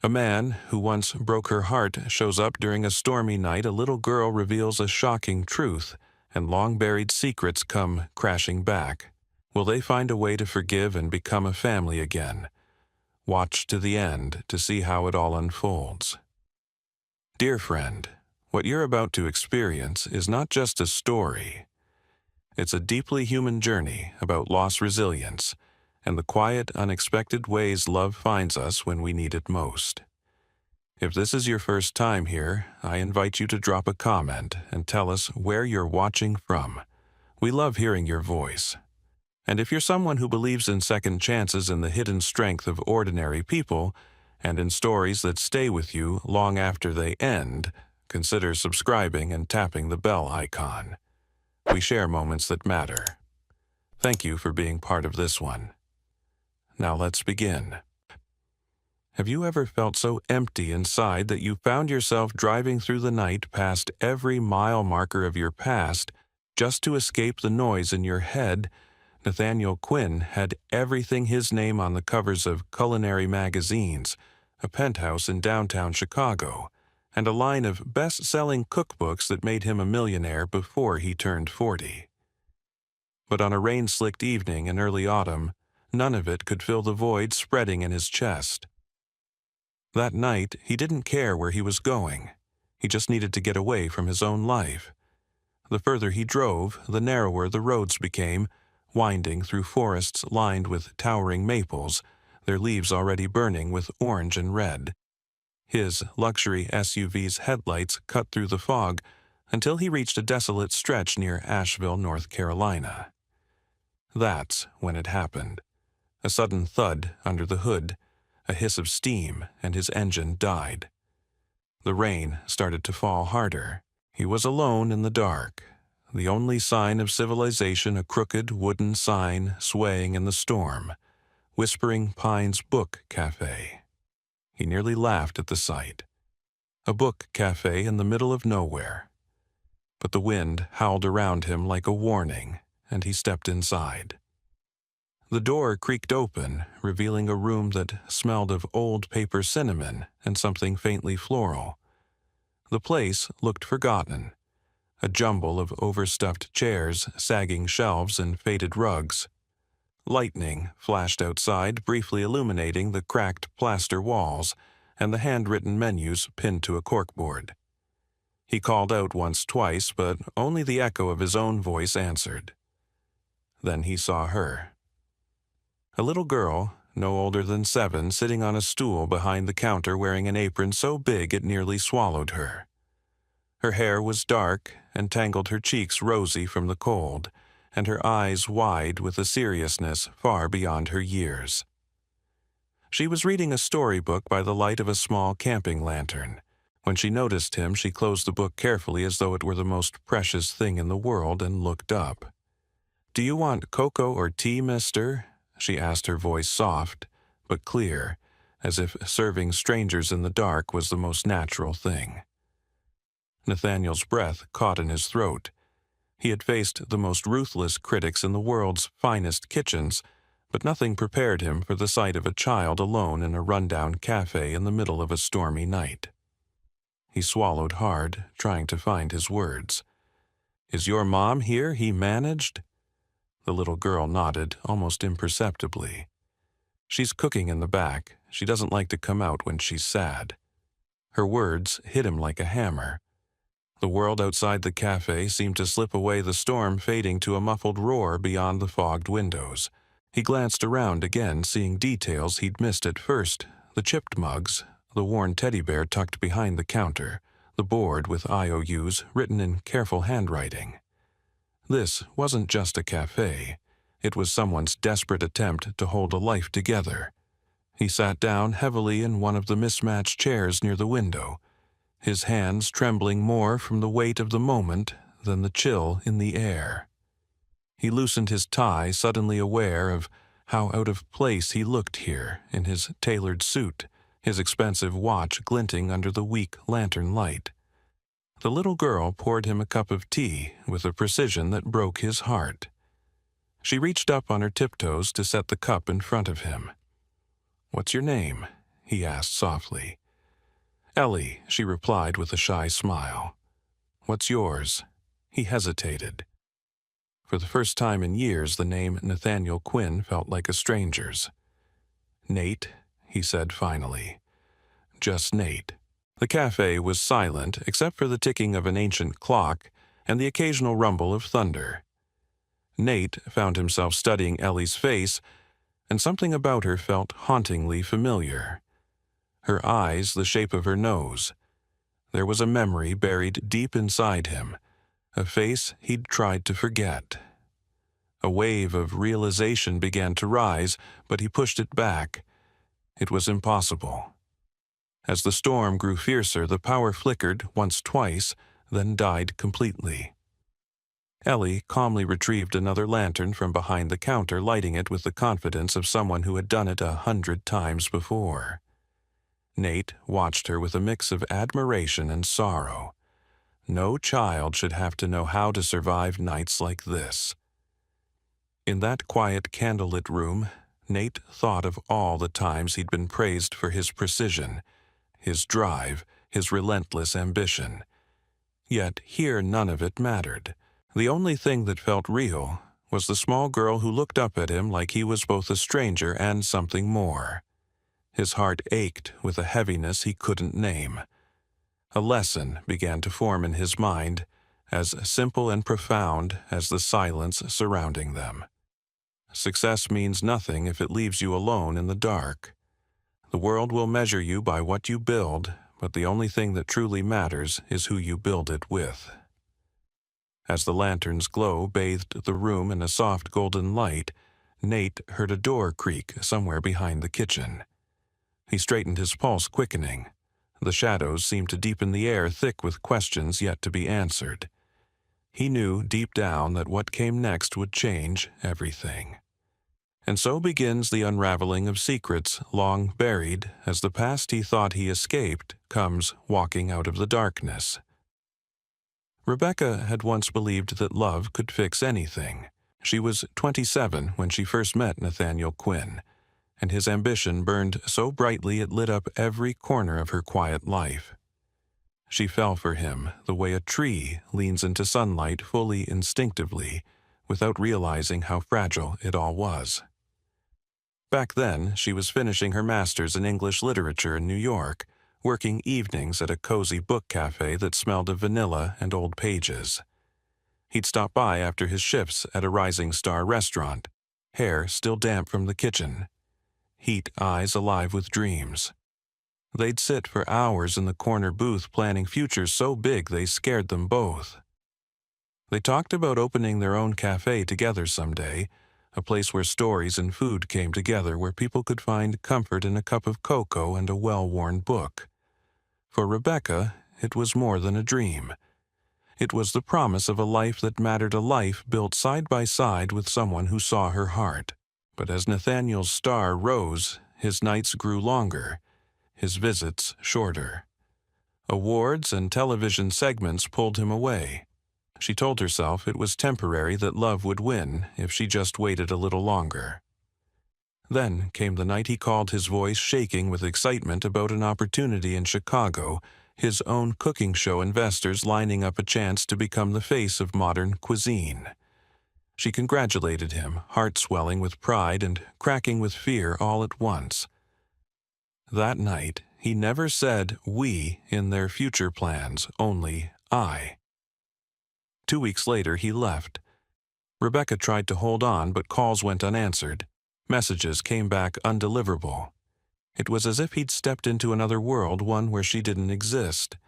A man who once broke her heart shows up during a stormy night. A little girl reveals a shocking truth, and long-buried secrets come crashing back. Will they find a way to forgive and become a family again? Watch to the end to see how it all unfolds. Dear friend, what you're about to experience is not just a story. It's a deeply human journey about lost resilience and the quiet, unexpected ways love finds us when we need it most. If this is your first time here, I invite you to drop a comment and tell us where you're watching from. We love hearing your voice. And if you're someone who believes in second chances and the hidden strength of ordinary people, and in stories that stay with you long after they end, consider subscribing and tapping the bell icon. We share moments that matter. Thank you for being part of this one. Now let's begin. Have you ever felt so empty inside that you found yourself driving through the night past every mile marker of your past just to escape the noise in your head? Nathaniel Quinn had everything his name on the covers of culinary magazines, a penthouse in downtown Chicago, and a line of best-selling cookbooks that made him a millionaire before he turned 40. But on a rain-slicked evening in early autumn, none of it could fill the void spreading in his chest. That night, he didn't care where he was going. He just needed to get away from his own life. The further he drove, the narrower the roads became, winding through forests lined with towering maples, their leaves already burning with orange and red. His luxury SUV's headlights cut through the fog until he reached a desolate stretch near Asheville, North Carolina. That's when it happened. A sudden thud under the hood, a hiss of steam, and his engine died. The rain started to fall harder. He was alone in the dark. The only sign of civilization, a crooked wooden sign swaying in the storm, Whispering Pines Book Café. He nearly laughed at the sight. A book cafe in the middle of nowhere. But the wind howled around him like a warning, and he stepped inside. The door creaked open, revealing a room that smelled of old paper cinnamon and something faintly floral. The place looked forgotten. A jumble of overstuffed chairs, sagging shelves, and faded rugs. Lightning flashed outside, briefly illuminating the cracked plaster walls and the handwritten menus pinned to a corkboard. He called out twice, but only the echo of his own voice answered. Then he saw her. A little girl, no older than 7, sitting on a stool behind the counter wearing an apron so big it nearly swallowed her. Her hair was dark and tangled, her cheeks rosy from the cold, and her eyes wide with a seriousness far beyond her years. She was reading a storybook by the light of a small camping lantern. When she noticed him, she closed the book carefully as though it were the most precious thing in the world and looked up. "Do you want cocoa or tea, mister?" she asked, her voice soft but clear, as if serving strangers in the dark was the most natural thing. Nathaniel's breath caught in his throat. He had faced the most ruthless critics in the world's finest kitchens, but nothing prepared him for the sight of a child alone in a rundown cafe in the middle of a stormy night. He swallowed hard, trying to find his words. "Is your mom here?" he managed. The little girl nodded, almost imperceptibly. "She's cooking in the back. She doesn't like to come out when she's sad." Her words hit him like a hammer. The world outside the cafe seemed to slip away, the storm fading to a muffled roar beyond the fogged windows. He glanced around again, seeing details he'd missed at first: the chipped mugs, the worn teddy bear tucked behind the counter, the board with IOUs written in careful handwriting. This wasn't just a cafe. It was someone's desperate attempt to hold a life together. He sat down heavily in one of the mismatched chairs near the window, his hands trembling more from the weight of the moment than the chill in the air. He loosened his tie, suddenly aware of how out of place he looked here in his tailored suit, his expensive watch glinting under the weak lantern light. The little girl poured him a cup of tea with a precision that broke his heart. She reached up on her tiptoes to set the cup in front of him. "What's your name?" he asked softly. Ellie, she replied with a shy smile. What's yours? He hesitated. For the first time in years, the name Nathaniel Quinn felt like a stranger's. Nate, he said finally. Just Nate. The cafe was silent except for the ticking of an ancient clock and the occasional rumble of thunder. Nate found himself studying Ellie's face, and something about her felt hauntingly familiar. Her eyes the shape of her nose. There was a memory buried deep inside him, a face he'd tried to forget. A wave of realization began to rise, but he pushed it back. It was impossible. As the storm grew fiercer, the power flickered once, twice, then died completely. Ellie calmly retrieved another lantern from behind the counter, lighting it with the confidence of someone who had done it 100 times before. Nate watched her with a mix of admiration and sorrow. No child should have to know how to survive nights like this. In that quiet, candlelit room, Nate thought of all the times he'd been praised for his precision, his drive, his relentless ambition. Yet here none of it mattered. The only thing that felt real was the small girl who looked up at him like he was both a stranger and something more. His heart ached with a heaviness he couldn't name. A lesson began to form in his mind, as simple and profound as the silence surrounding them. Success means nothing if it leaves you alone in the dark. The world will measure you by what you build, but the only thing that truly matters is who you build it with. As the lantern's glow bathed the room in a soft golden light, Nate heard a door creak somewhere behind the kitchen. He straightened, his pulse quickening. The shadows seemed to deepen the air, thick with questions yet to be answered. He knew deep down that what came next would change everything. And so begins the unraveling of secrets long buried as the past he thought he escaped comes walking out of the darkness. Rebecca had once believed that love could fix anything. She was 27 when she first met Nathaniel Quinn, and his ambition burned so brightly it lit up every corner of her quiet life. She fell for him the way a tree leans into sunlight fully instinctively, without realizing how fragile it all was. Back then, she was finishing her master's in English literature in New York, working evenings at a cozy book cafe that smelled of vanilla and old pages. He'd stop by after his shifts at a Rising Star restaurant, hair still damp from the kitchen, heat eyes alive with dreams. They'd sit for hours in the corner booth planning futures so big they scared them both. They talked about opening their own cafe together someday, a place where stories and food came together, where people could find comfort in a cup of cocoa and a well-worn book. For Rebecca, it was more than a dream. It was the promise of a life that mattered, a life built side by side with someone who saw her heart. But as Nathaniel's star rose, his nights grew longer, his visits shorter. Awards and television segments pulled him away. She told herself it was temporary, that love would win if she just waited a little longer. Then came the night he called, his voice shaking with excitement about an opportunity in Chicago, his own cooking show, investors lining up a chance to become the face of modern cuisine. She congratulated him, heart swelling with pride and cracking with fear all at once. That night, he never said "we" in their future plans, only "I." 2 weeks later, he left. Rebecca tried to hold on, but calls went unanswered. Messages came back undeliverable. It was as if he'd stepped into another world, one where she didn't exist.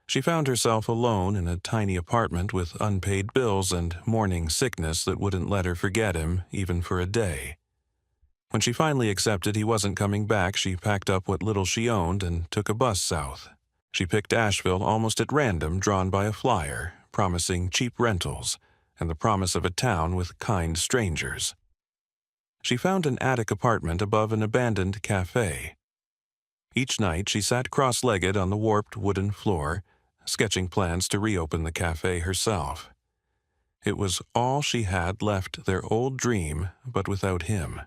She found herself alone in a tiny apartment with unpaid bills and morning sickness that wouldn't let her forget him, even for a day. When she finally accepted he wasn't coming back, she packed up what little she owned and took a bus south. She picked Asheville almost at random, drawn by a flyer, promising cheap rentals, and the promise of a town with kind strangers. She found an attic apartment above an abandoned cafe. Each night she sat cross-legged on the warped wooden floor, sketching plans to reopen the cafe herself. It was all she had left, their old dream, but without him.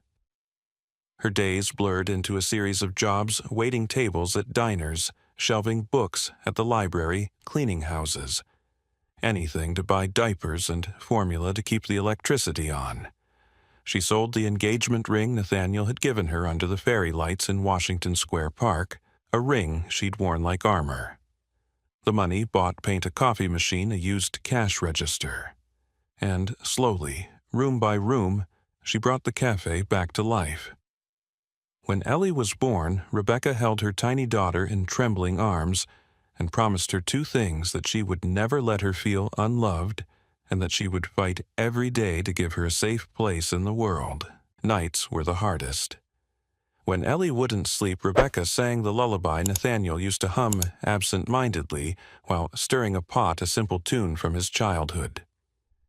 Her days blurred into a series of jobs, waiting tables at diners, shelving books at the library, cleaning houses. Anything to buy diapers and formula to keep the electricity on. She sold the engagement ring Nathaniel had given her under the fairy lights in Washington Square Park, a ring she'd worn like armor. The money bought Paint a Coffee machine, a used cash register. And slowly, room by room, she brought the cafe back to life. When Ellie was born, Rebecca held her tiny daughter in trembling arms and promised her two things: that she would never let her feel unloved, and that she would fight every day to give her a safe place in the world. Nights were the hardest. When Ellie wouldn't sleep, Rebecca sang the lullaby Nathaniel used to hum absent-mindedly while stirring a pot, a simple tune from his childhood.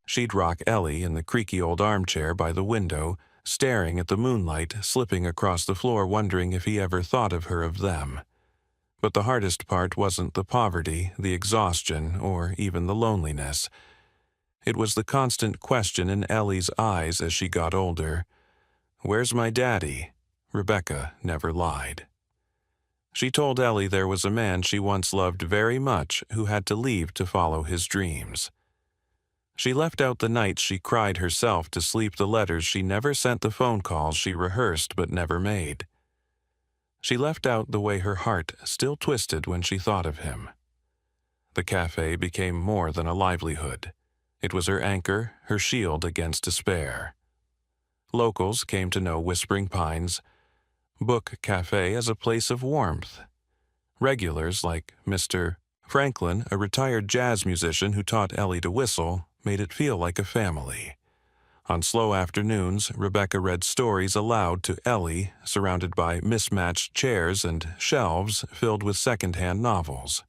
She'd rock Ellie in the creaky old armchair by the window, staring at the moonlight slipping across the floor, wondering if he ever thought of her, of them. But the hardest part wasn't the poverty, the exhaustion, or even the loneliness. It was the constant question in Ellie's eyes as she got older. "Where's my daddy?" Rebecca never lied. She told Ellie there was a man she once loved very much who had to leave to follow his dreams. She left out the nights she cried herself to sleep, the letters she never sent, the phone calls she rehearsed but never made. She left out the way her heart still twisted when she thought of him. The cafe became more than a livelihood. It was her anchor, her shield against despair. Locals came to know Whispering Pines, Book Café as a place of warmth. Regulars like Mr. Franklin, a retired jazz musician who taught Ellie to whistle, made it feel like a family. On slow afternoons, Rebecca read stories aloud to Ellie, surrounded by mismatched chairs and shelves filled with second-hand novels.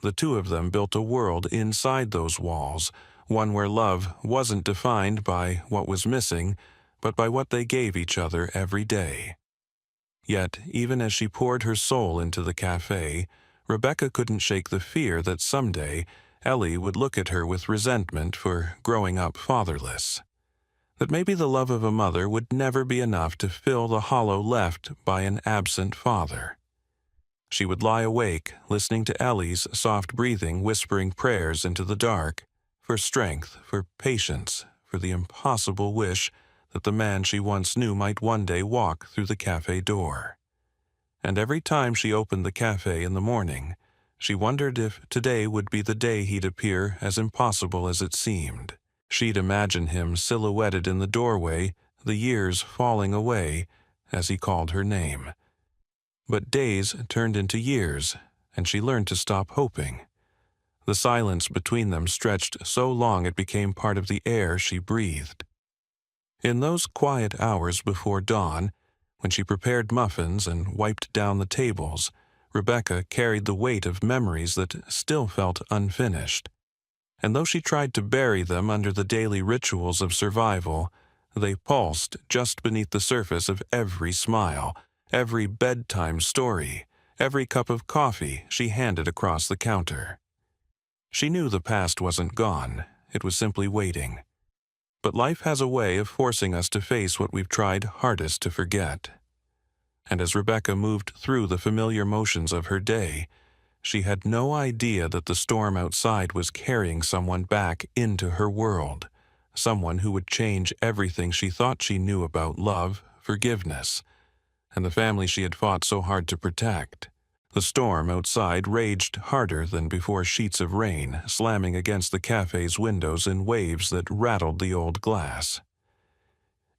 The two of them built a world inside those walls, one where love wasn't defined by what was missing, but by what they gave each other every day. Yet, even as she poured her soul into the cafe, Rebecca couldn't shake the fear that someday Ellie would look at her with resentment for growing up fatherless. That maybe the love of a mother would never be enough to fill the hollow left by an absent father. She would lie awake, listening to Ellie's soft breathing, whispering prayers into the dark, for strength, for patience, for the impossible wish that the man she once knew might one day walk through the cafe door. And every time she opened the cafe in the morning, she wondered if today would be the day he'd appear as impossible as it seemed. She'd imagine him silhouetted in the doorway, the years falling away as he called her name. But days turned into years, and she learned to stop hoping. The silence between them stretched so long it became part of the air she breathed. In those quiet hours before dawn, when she prepared muffins and wiped down the tables, Rebecca carried the weight of memories that still felt unfinished. And though she tried to bury them under the daily rituals of survival, they pulsed just beneath the surface of every smile, every bedtime story, every cup of coffee she handed across the counter. She knew the past wasn't gone, it was simply waiting. But life has a way of forcing us to face what we've tried hardest to forget. And as Rebecca moved through the familiar motions of her day, she had no idea that the storm outside was carrying someone back into her world, someone who would change everything she thought she knew about love, forgiveness, and the family she had fought so hard to protect. The storm outside raged harder than before, sheets of rain slamming against the cafe's windows in waves that rattled the old glass.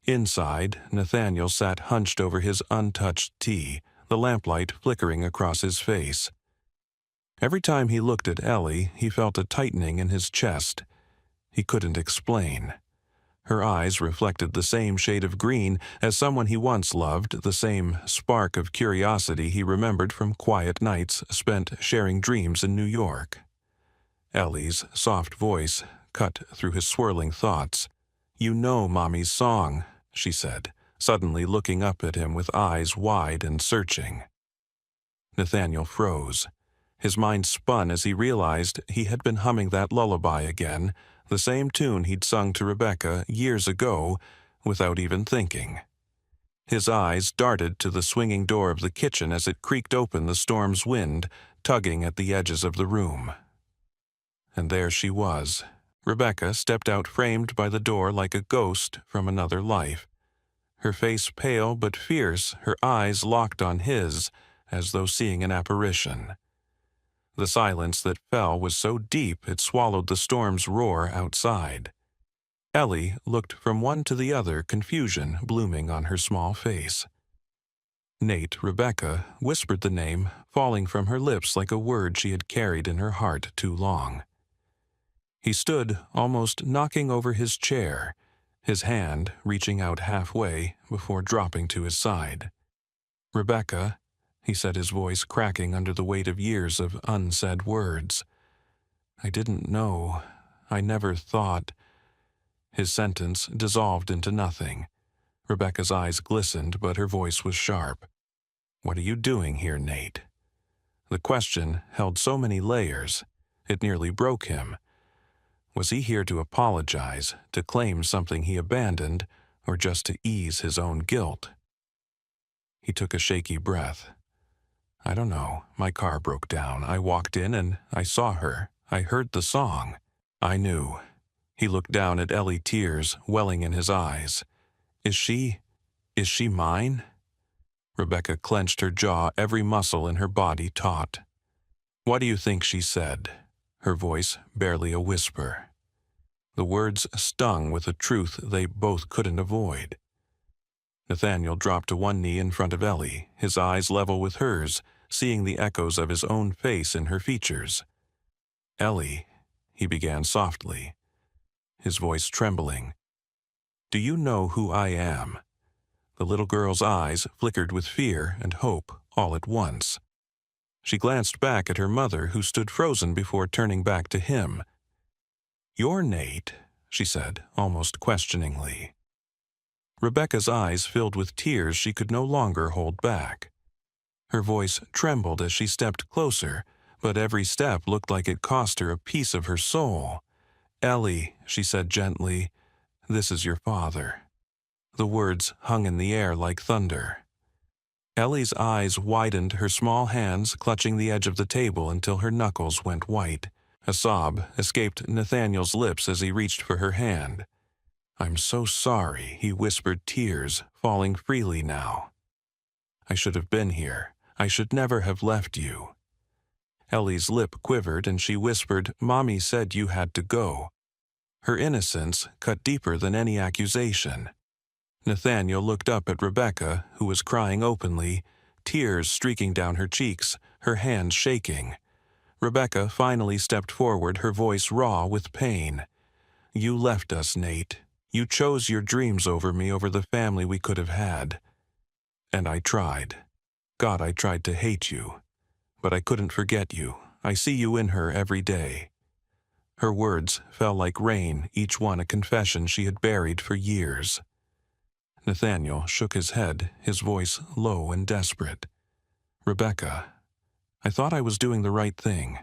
Inside, Nathaniel sat hunched over his untouched tea, the lamplight flickering across his face. Every time he looked at Ellie, he felt a tightening in his chest. He couldn't explain. Her eyes reflected the same shade of green as someone he once loved, the same spark of curiosity he remembered from quiet nights spent sharing dreams in New York. Ellie's soft voice cut through his swirling thoughts. "You know Mommy's song," she said, suddenly looking up at him with eyes wide and searching. Nathaniel froze. His mind spun as he realized he had been humming that lullaby again, the same tune he'd sung to Rebecca years ago, without even thinking. His eyes darted to the swinging door of the kitchen as it creaked open, the storm's wind tugging at the edges of the room. And there she was. Rebecca stepped out, framed by the door like a ghost from another life. Her face pale but fierce, her eyes locked on his, as though seeing an apparition. The silence that fell was so deep it swallowed the storm's roar outside. Ellie looked from one to the other, confusion blooming on her small face. Nate, Rebecca, whispered the name, falling from her lips like a word she had carried in her heart too long. He stood, almost knocking over his chair, his hand reaching out halfway before dropping to his side. "Rebecca," he said, his voice cracking under the weight of years of unsaid words. "I didn't know. I never thought—" His sentence dissolved into nothing. Rebecca's eyes glistened, but her voice was sharp. "What are you doing here, Nate?" The question held so many layers, it nearly broke him. Was he here to apologize, to claim something he abandoned, or just to ease his own guilt? He took a shaky breath. "I don't know. My car broke down. I walked in and I saw her. I heard the song. I knew." He looked down at Ellie, tears welling in his eyes. Is she mine?" Rebecca clenched her jaw, every muscle in her body taut. "What do you think she said?" Her voice barely a whisper. The words stung with a truth they both couldn't avoid. Nathaniel dropped to one knee in front of Ellie, his eyes level with hers, seeing the echoes of his own face in her features. "Ellie," he began softly, his voice trembling, "do you know who I am?" The little girl's eyes flickered with fear and hope all at once. She glanced back at her mother, who stood frozen before turning back to him. "You're Nate," she said, almost questioningly. Rebecca's eyes filled with tears she could no longer hold back. Her voice trembled as she stepped closer, but every step looked like it cost her a piece of her soul. "Ellie," she said gently, "this is your father." The words hung in the air like thunder. Ellie's eyes widened, her small hands clutching the edge of the table until her knuckles went white. A sob escaped Nathaniel's lips as he reached for her hand. "I'm so sorry," he whispered, tears falling freely now. "I should have been here. I should never have left you." Ellie's lip quivered and she whispered, "Mommy said you had to go." Her innocence cut deeper than any accusation. Nathaniel looked up at Rebecca, who was crying openly, tears streaking down her cheeks, her hands shaking. Rebecca finally stepped forward, her voice raw with pain. "You left us, Nate. You chose your dreams over me, over the family we could have had. And I tried. God, I tried to hate you. But I couldn't forget you. I see you in her every day." Her words fell like rain, each one a confession she had buried for years. Nathaniel shook his head, his voice low and desperate. "Rebecca, I thought I was doing the right thing.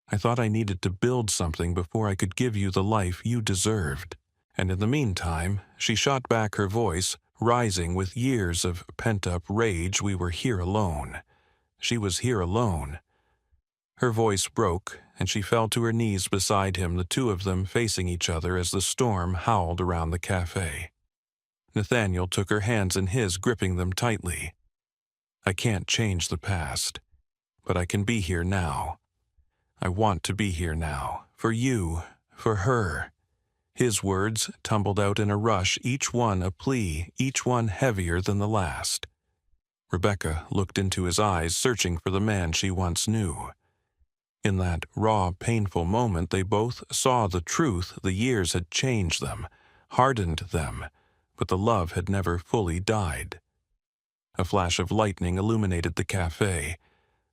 I thought I needed to build something before I could give you the life you deserved. And in the meantime," she shot back, her voice rising with years of pent-up rage, "we were here alone. She was here alone." Her voice broke, and she fell to her knees beside him, the two of them facing each other as the storm howled around the cafe. Nathaniel took her hands in his, gripping them tightly. "I can't change the past, but I can be here now. I want to be here now, for you, for her." His words tumbled out in a rush, each one a plea, each one heavier than the last. Rebecca looked into his eyes, searching for the man she once knew. In that raw, painful moment, they both saw the truth. The years had changed them, hardened them, but the love had never fully died. A flash of lightning illuminated the cafe,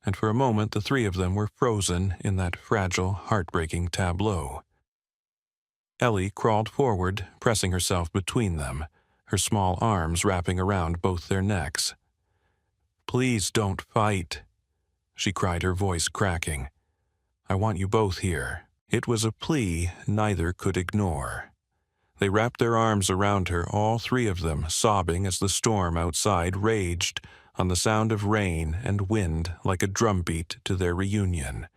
and for a moment the three of them were frozen in that fragile, heartbreaking tableau. Ellie crawled forward, pressing herself between them, her small arms wrapping around both their necks. "Please don't fight," she cried, her voice cracking. "I want you both here." It was a plea neither could ignore. They wrapped their arms around her, all three of them sobbing as the storm outside raged on the sound of rain and wind like a drumbeat to their reunion.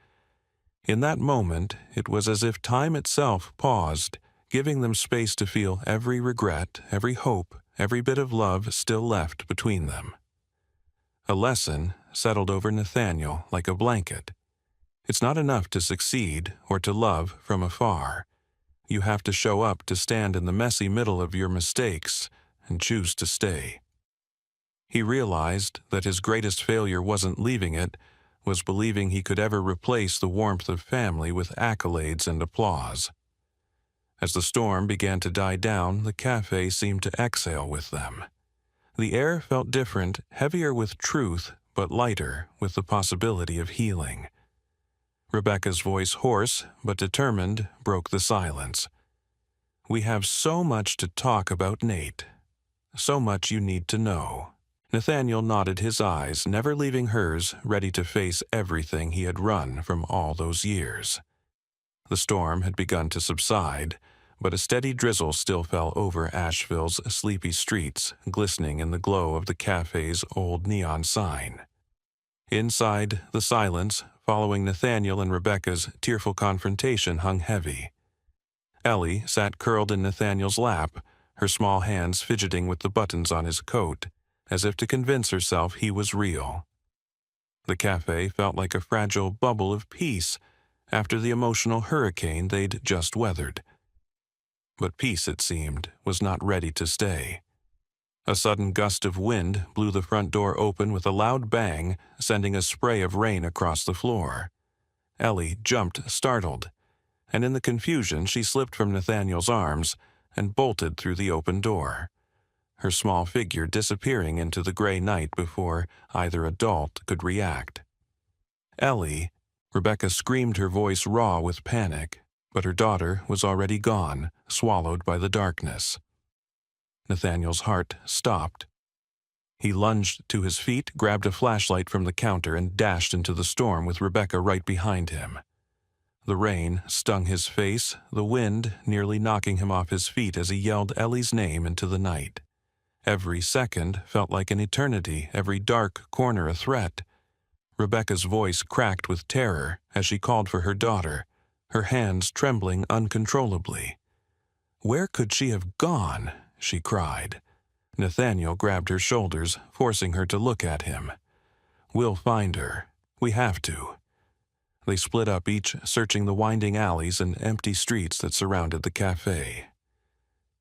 In that moment, it was as if time itself paused, giving them space to feel every regret, every hope, every bit of love still left between them. A lesson settled over Nathaniel like a blanket. It's not enough to succeed or to love from afar. You have to show up to stand in the messy middle of your mistakes and choose to stay. He realized that his greatest failure wasn't leaving it, was believing he could ever replace the warmth of family with accolades and applause. As the storm began to die down, the cafe seemed to exhale with them. The air felt different, heavier with truth, but lighter with the possibility of healing. Rebecca's voice, hoarse but determined, broke the silence. "We have so much to talk about, Nate. So much you need to know." Nathaniel nodded his eyes, never leaving hers, ready to face everything he had run from all those years. The storm had begun to subside, but a steady drizzle still fell over Asheville's sleepy streets, glistening in the glow of the cafe's old neon sign. Inside, the silence, following Nathaniel and Rebecca's tearful confrontation, hung heavy. Ellie sat curled in Nathaniel's lap, her small hands fidgeting with the buttons on his coat, as if to convince herself he was real. The cafe felt like a fragile bubble of peace after the emotional hurricane they'd just weathered. But peace, it seemed, was not ready to stay. A sudden gust of wind blew the front door open with a loud bang, sending a spray of rain across the floor. Ellie jumped, startled, and in the confusion she slipped from Nathaniel's arms and bolted through the open door, her small figure disappearing into the gray night before either adult could react. "Ellie!" Rebecca screamed, her voice raw with panic, but her daughter was already gone, swallowed by the darkness. Nathaniel's heart stopped. He lunged to his feet, grabbed a flashlight from the counter, and dashed into the storm with Rebecca right behind him. The rain stung his face, the wind nearly knocking him off his feet as he yelled Ellie's name into the night. Every second felt like an eternity, every dark corner a threat. Rebecca's voice cracked with terror as she called for her daughter, her hands trembling uncontrollably. "Where could she have gone?" she cried. Nathaniel grabbed her shoulders, forcing her to look at him. "We'll find her. We have to." They split up, each searching the winding alleys and empty streets that surrounded the cafe.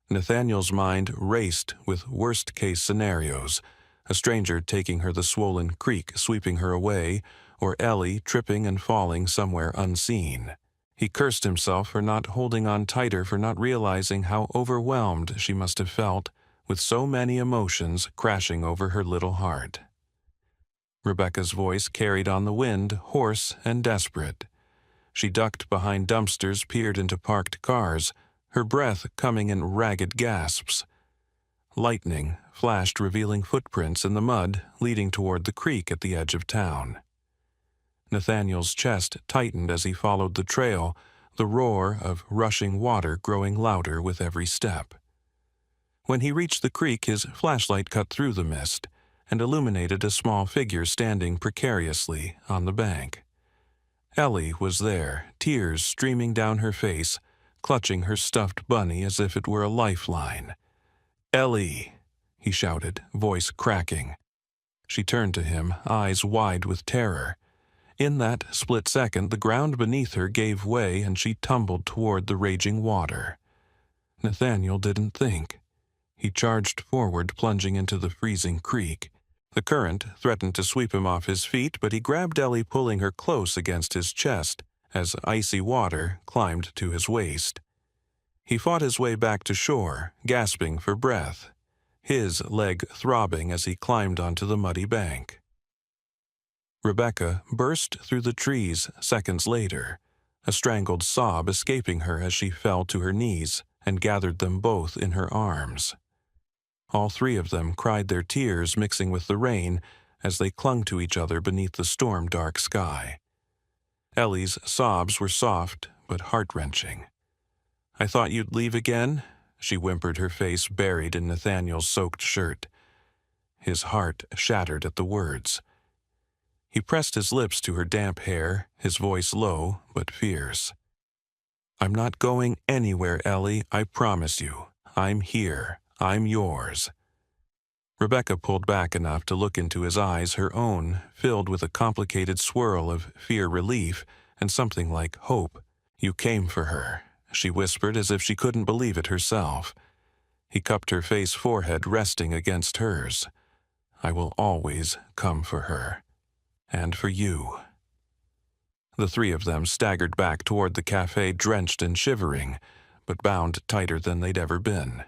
Nathaniel's mind raced with worst-case scenarios, a stranger taking her the swollen creek, sweeping her away, or Ellie tripping and falling somewhere unseen. He cursed himself for not holding on tighter, for not realizing how overwhelmed she must have felt, with so many emotions crashing over her little heart. Rebecca's voice carried on the wind, hoarse and desperate. She ducked behind dumpsters, peered into parked cars, her breath coming in ragged gasps. Lightning flashed, revealing footprints in the mud leading toward the creek at the edge of town. Nathaniel's chest tightened as he followed the trail, the roar of rushing water growing louder with every step. When he reached the creek, his flashlight cut through the mist and illuminated a small figure standing precariously on the bank. Ellie was there, tears streaming down her face, clutching her stuffed bunny as if it were a lifeline. "Ellie!" he shouted, voice cracking. She turned to him, eyes wide with terror. In that split second, the ground beneath her gave way and she tumbled toward the raging water. Nathaniel didn't think. He charged forward, plunging into the freezing creek. The current threatened to sweep him off his feet, but he grabbed Ellie, pulling her close against his chest as icy water climbed to his waist. He fought his way back to shore, gasping for breath, his leg throbbing as he climbed onto the muddy bank. Rebecca burst through the trees seconds later, a strangled sob escaping her as she fell to her knees and gathered them both in her arms. All three of them cried, their tears mixing with the rain as they clung to each other beneath the storm-dark sky. Ellie's sobs were soft but heart-wrenching. "I thought you'd leave again?" She whimpered, her face buried in Nathaniel's soaked shirt. His heart shattered at the words. He pressed his lips to her damp hair, his voice low but fierce. "I'm not going anywhere, Ellie, I promise you. I'm here. I'm yours." Rebecca pulled back enough to look into his eyes, her own filled with a complicated swirl of fear-relief and something like hope. "You came for her," she whispered as if she couldn't believe it herself. He cupped her face forehead, resting against hers. "I will always come for her. And for you." The three of them staggered back toward the cafe, drenched and shivering, but bound tighter than they'd ever been.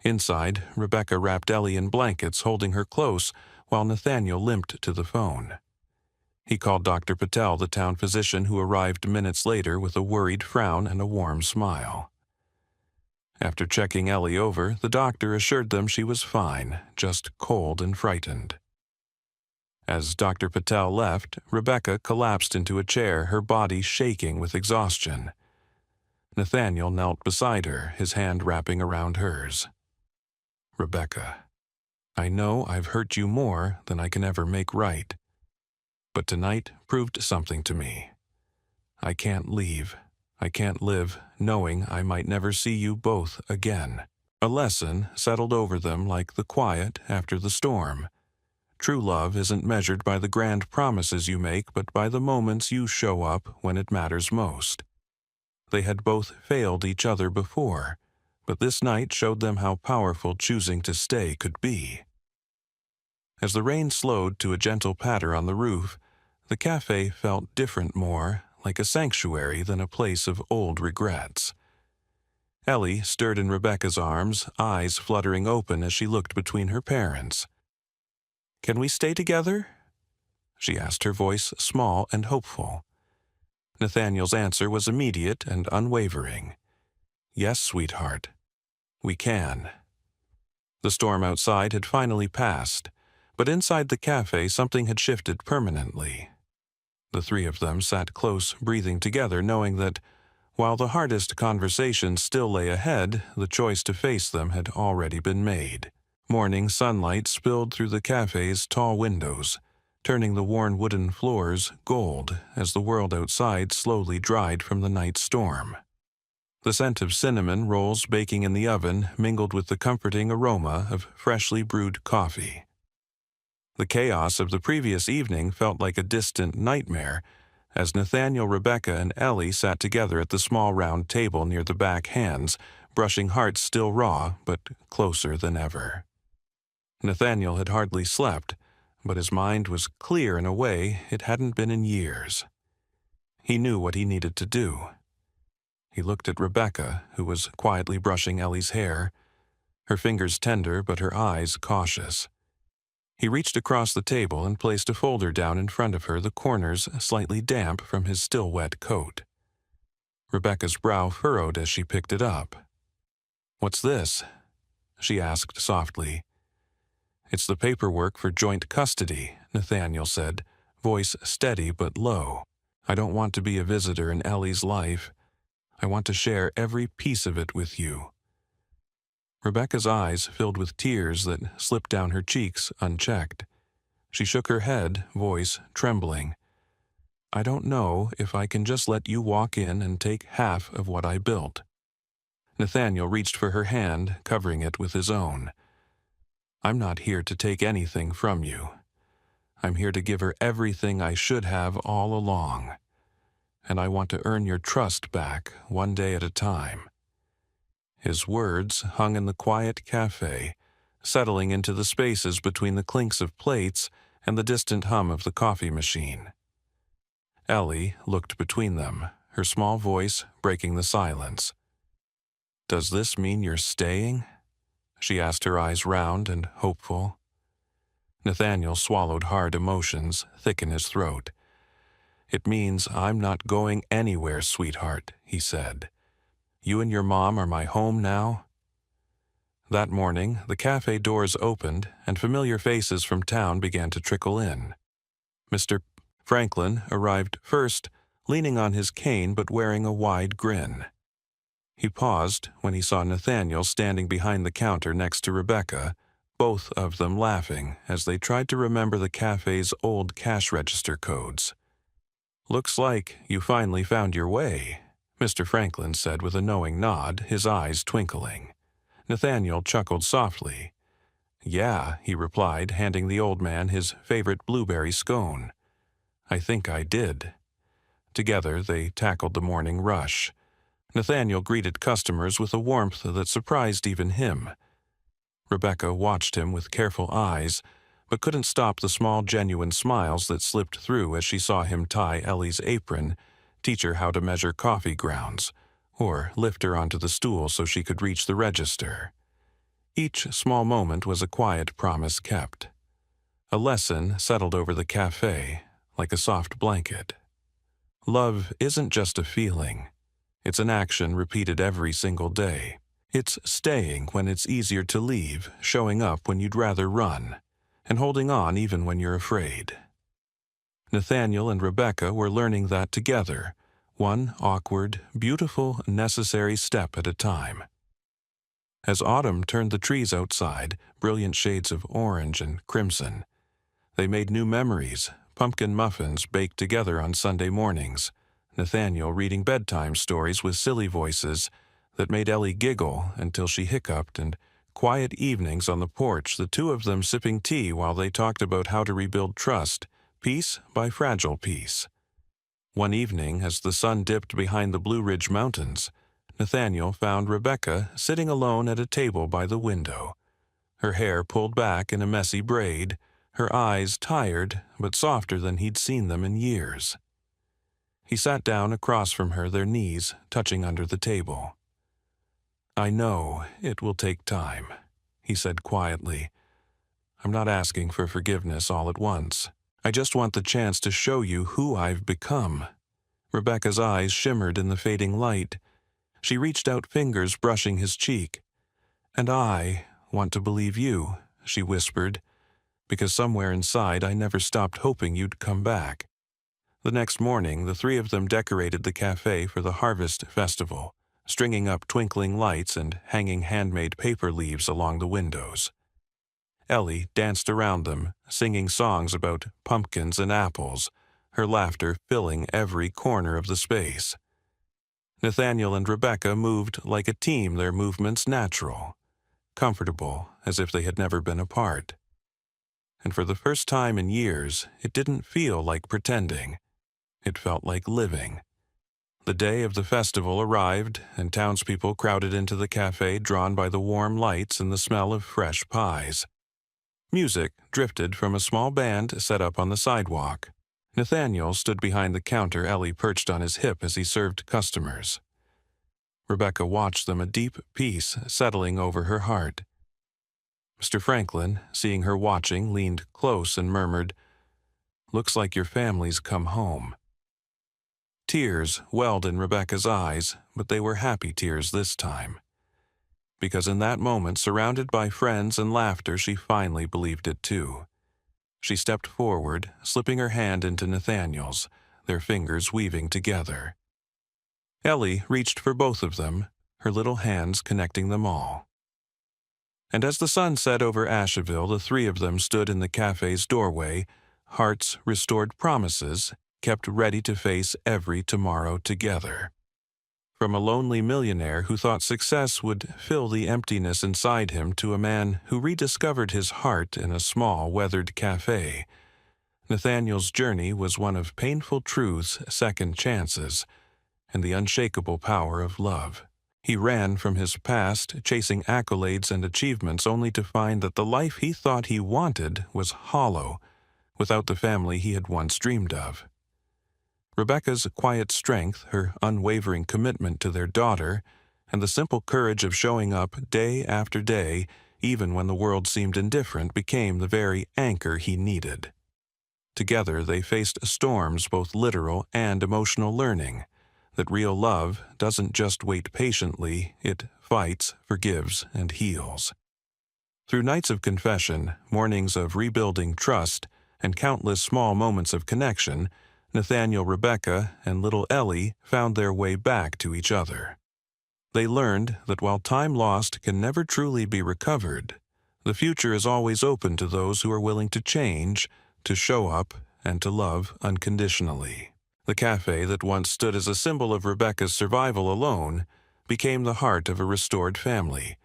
Inside, Rebecca wrapped Ellie in blankets, holding her close, while Nathaniel limped to the phone. He called Dr. Patel, the town physician, who arrived minutes later with a worried frown and a warm smile. After checking Ellie over, the doctor assured them she was fine, just cold and frightened. As Dr. Patel left, Rebecca collapsed into a chair, her body shaking with exhaustion. Nathaniel knelt beside her, his hand wrapping around hers. "Rebecca, I know I've hurt you more than I can ever make right. But tonight proved something to me. I can't leave. I can't live knowing I might never see you both again." A lesson settled over them like the quiet after the storm. True love isn't measured by the grand promises you make, but by the moments you show up when it matters most. They had both failed each other before, but this night showed them how powerful choosing to stay could be. As the rain slowed to a gentle patter on the roof, the cafe felt different, more like a sanctuary than a place of old regrets. Ellie stirred in Rebecca's arms, eyes fluttering open as she looked between her parents. "Can we stay together?" she asked, her voice small and hopeful. Nathaniel's answer was immediate and unwavering. "Yes, sweetheart. We can." The storm outside had finally passed, but inside the cafe something had shifted permanently. The three of them sat close, breathing together, knowing that, while the hardest conversations still lay ahead, the choice to face them had already been made. Morning sunlight spilled through the cafe's tall windows, turning the worn wooden floors gold as the world outside slowly dried from the night storm. The scent of cinnamon rolls baking in the oven mingled with the comforting aroma of freshly brewed coffee. The chaos of the previous evening felt like a distant nightmare as Nathaniel, Rebecca, and Ellie sat together at the small round table near the back hands, brushing hearts still raw but closer than ever. Nathaniel had hardly slept, but his mind was clear in a way it hadn't been in years. He knew what he needed to do. He looked at Rebecca, who was quietly brushing Ellie's hair, her fingers tender but her eyes cautious. He reached across the table and placed a folder down in front of her, the corners slightly damp from his still wet coat. Rebecca's brow furrowed as she picked it up. "What's this?" she asked softly. "It's the paperwork for joint custody," Nathaniel said, voice steady but low. "I don't want to be a visitor in Ellie's life. I want to share every piece of it with you." Rebecca's eyes filled with tears that slipped down her cheeks unchecked. She shook her head, voice trembling. "I don't know if I can just let you walk in and take half of what I built." Nathaniel reached for her hand, covering it with his own. "I'm not here to take anything from you. I'm here to give her everything I should have all along. And I want to earn your trust back, one day at a time." His words hung in the quiet cafe, settling into the spaces between the clinks of plates and the distant hum of the coffee machine. Ellie looked between them, her small voice breaking the silence. "Does this mean you're staying?" she asked, her eyes round and hopeful. Nathaniel swallowed hard, emotions thick in his throat. "It means I'm not going anywhere, sweetheart," he said. "You and your mom are my home now." That morning, the cafe doors opened and familiar faces from town began to trickle in. Mr. Franklin arrived first, leaning on his cane but wearing a wide grin. He paused when he saw Nathaniel standing behind the counter next to Rebecca, both of them laughing as they tried to remember the cafe's old cash register codes. "Looks like you finally found your way," Mr. Franklin said with a knowing nod, his eyes twinkling. Nathaniel chuckled softly. "Yeah," he replied, handing the old man his favorite blueberry scone. "I think I did." Together they tackled the morning rush. Nathaniel greeted customers with a warmth that surprised even him. Rebecca watched him with careful eyes, but couldn't stop the small genuine smiles that slipped through as she saw him tie Ellie's apron, teach her how to measure coffee grounds, or lift her onto the stool so she could reach the register. Each small moment was a quiet promise kept. A lesson settled over the cafe like a soft blanket. Love isn't just a feeling. It's an action repeated every single day. It's staying when it's easier to leave, showing up when you'd rather run, and holding on even when you're afraid. Nathaniel and Rebecca were learning that together, one awkward, beautiful, necessary step at a time. As autumn turned the trees outside, brilliant shades of orange and crimson, they made new memories, pumpkin muffins baked together on Sunday mornings, Nathaniel reading bedtime stories with silly voices that made Ellie giggle until she hiccuped, and quiet evenings on the porch, the two of them sipping tea while they talked about how to rebuild trust, piece by fragile piece. One evening, as the sun dipped behind the Blue Ridge Mountains, Nathaniel found Rebecca sitting alone at a table by the window, her hair pulled back in a messy braid, her eyes tired but softer than he'd seen them in years. He sat down across from her, their knees touching under the table. "I know it will take time," he said quietly. "I'm not asking for forgiveness all at once. I just want the chance to show you who I've become." Rebecca's eyes shimmered in the fading light. She reached out, fingers brushing his cheek. "And I want to believe you," she whispered, "because somewhere inside I never stopped hoping you'd come back." The next morning, the three of them decorated the cafe for the Harvest Festival, stringing up twinkling lights and hanging handmade paper leaves along the windows. Ellie danced around them, singing songs about pumpkins and apples, her laughter filling every corner of the space. Nathaniel and Rebecca moved like a team, their movements natural, comfortable, as if they had never been apart. And for the first time in years, it didn't feel like pretending. It felt like living. The day of the festival arrived, and townspeople crowded into the cafe, drawn by the warm lights and the smell of fresh pies. Music drifted from a small band set up on the sidewalk. Nathaniel stood behind the counter, Ellie perched on his hip as he served customers. Rebecca watched them, a deep peace settling over her heart. Mr. Franklin, seeing her watching, leaned close and murmured, "Looks like your family's come home." Tears welled in Rebecca's eyes, but they were happy tears this time. Because in that moment, surrounded by friends and laughter, she finally believed it too. She stepped forward, slipping her hand into Nathaniel's, their fingers weaving together. Ellie reached for both of them, her little hands connecting them all. And as the sun set over Asheville, the three of them stood in the cafe's doorway, hearts restored, promises kept ready to face every tomorrow together. From a lonely millionaire who thought success would fill the emptiness inside him to a man who rediscovered his heart in a small, weathered cafe, Nathaniel's journey was one of painful truths, second chances, and the unshakable power of love. He ran from his past, chasing accolades and achievements, only to find that the life he thought he wanted was hollow, without the family he had once dreamed of. Rebecca's quiet strength, her unwavering commitment to their daughter, and the simple courage of showing up day after day, even when the world seemed indifferent, became the very anchor he needed. Together they faced storms, both literal and emotional, learning that real love doesn't just wait patiently, it fights, forgives, and heals. Through nights of confession, mornings of rebuilding trust, and countless small moments of connection, Nathaniel, Rebecca, and little Ellie found their way back to each other. They learned that while time lost can never truly be recovered, the future is always open to those who are willing to change, to show up, and to love unconditionally. The cafe that once stood as a symbol of Rebecca's survival alone became the heart of a restored family,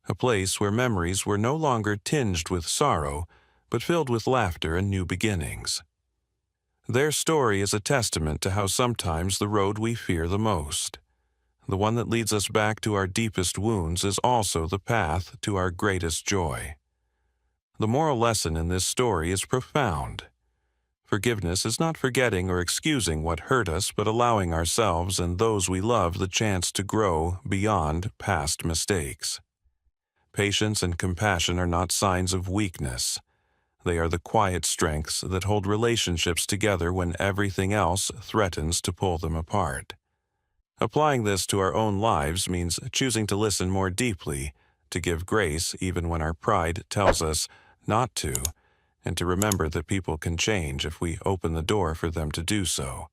a place where memories were no longer tinged with sorrow, but filled with laughter and new beginnings. Their story is a testament to how sometimes the road we fear the most, the one that leads us back to our deepest wounds, is also the path to our greatest joy. The moral lesson in this story is profound. Forgiveness is not forgetting or excusing what hurt us, but allowing ourselves and those we love the chance to grow beyond past mistakes. Patience and compassion are not signs of weakness. They are the quiet strengths that hold relationships together when everything else threatens to pull them apart. Applying this to our own lives means choosing to listen more deeply, to give grace even when our pride tells us not to, and to remember that people can change if we open the door for them to do so.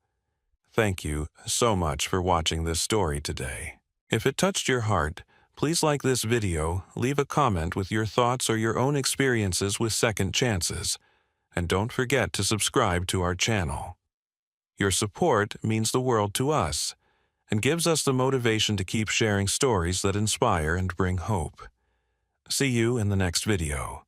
Thank you so much for watching this story today. If it touched your heart, please like this video, leave a comment with your thoughts or your own experiences with second chances, and don't forget to subscribe to our channel. Your support means the world to us and gives us the motivation to keep sharing stories that inspire and bring hope. See you in the next video.